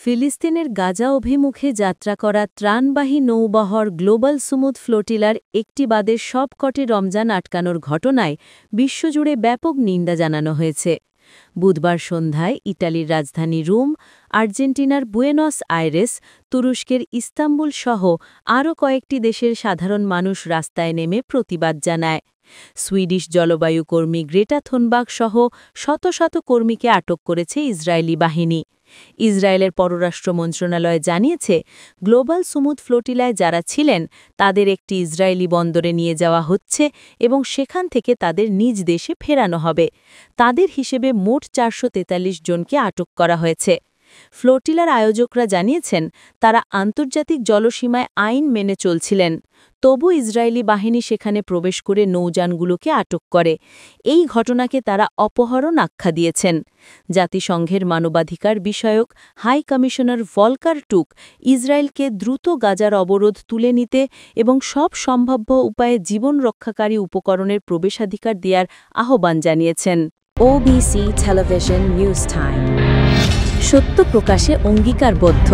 ফিলিস্তিনের গাজা অভিমুখে যাত্রা করা ত্রাণবাহী নৌবহর গ্লোবাল সুমুদ ফ্লোটিলার একটি বাদের সবকটি রমজান আটকানোর ঘটনায় বিশ্বজুড়ে ব্যাপক নিন্দা জানানো হয়েছে। বুধবার সন্ধ্যায় ইটালির রাজধানী রোম, আর্জেন্টিনার বুয়েনস আইরেস, তুরস্কের ইস্তাম্বুল সহ আরও কয়েকটি দেশের সাধারণ মানুষ রাস্তায় নেমে প্রতিবাদ জানায়। সুইডিশ জলবায়ু কর্মী গ্রেটা থুনবার্গ সহ শত শত কর্মীকে আটক করেছে ইসরায়েলি বাহিনী। ইসরায়েলের পররাষ্ট্র মন্ত্রণালয় জানিয়েছে, গ্লোবাল সুমুদ ফ্লোটিলায় যারা ছিলেন তাদের একটি ইসরায়েলি বন্দরে নিয়ে যাওয়া হচ্ছে এবং সেখান থেকে তাদের নিজ দেশে ফেরানো হবে। তাদের হিসেবে মোট 443 জনকে আটক করা হয়েছে। ফ্লোটিলার আয়োজকরা জানিয়েছেন, তারা আন্তর্জাতিক জলসীমায় আইন মেনে চলছিলেন। তবু ইসরায়েলি বাহিনী সেখানে প্রবেশ করে নৌযানগুলোকে আটক করে। এই ঘটনাকে তারা অপহরণ আখ্যা দিয়েছেন। জাতিসংঘের মানবাধিকার বিষয়ক হাই কমিশনার ভলকার টুক ইসরায়েলকে দ্রুত গাজার অবরোধ তুলে নিতে এবং সব সম্ভাব্য উপায়ে জীবন রক্ষাকারী উপকরণের প্রবেশাধিকার দেওয়ার আহ্বান জানিয়েছেন। OBC টেলিভিশন নিউজ টাইম, সত্য প্রকাশে অঙ্গীকারবদ্ধ।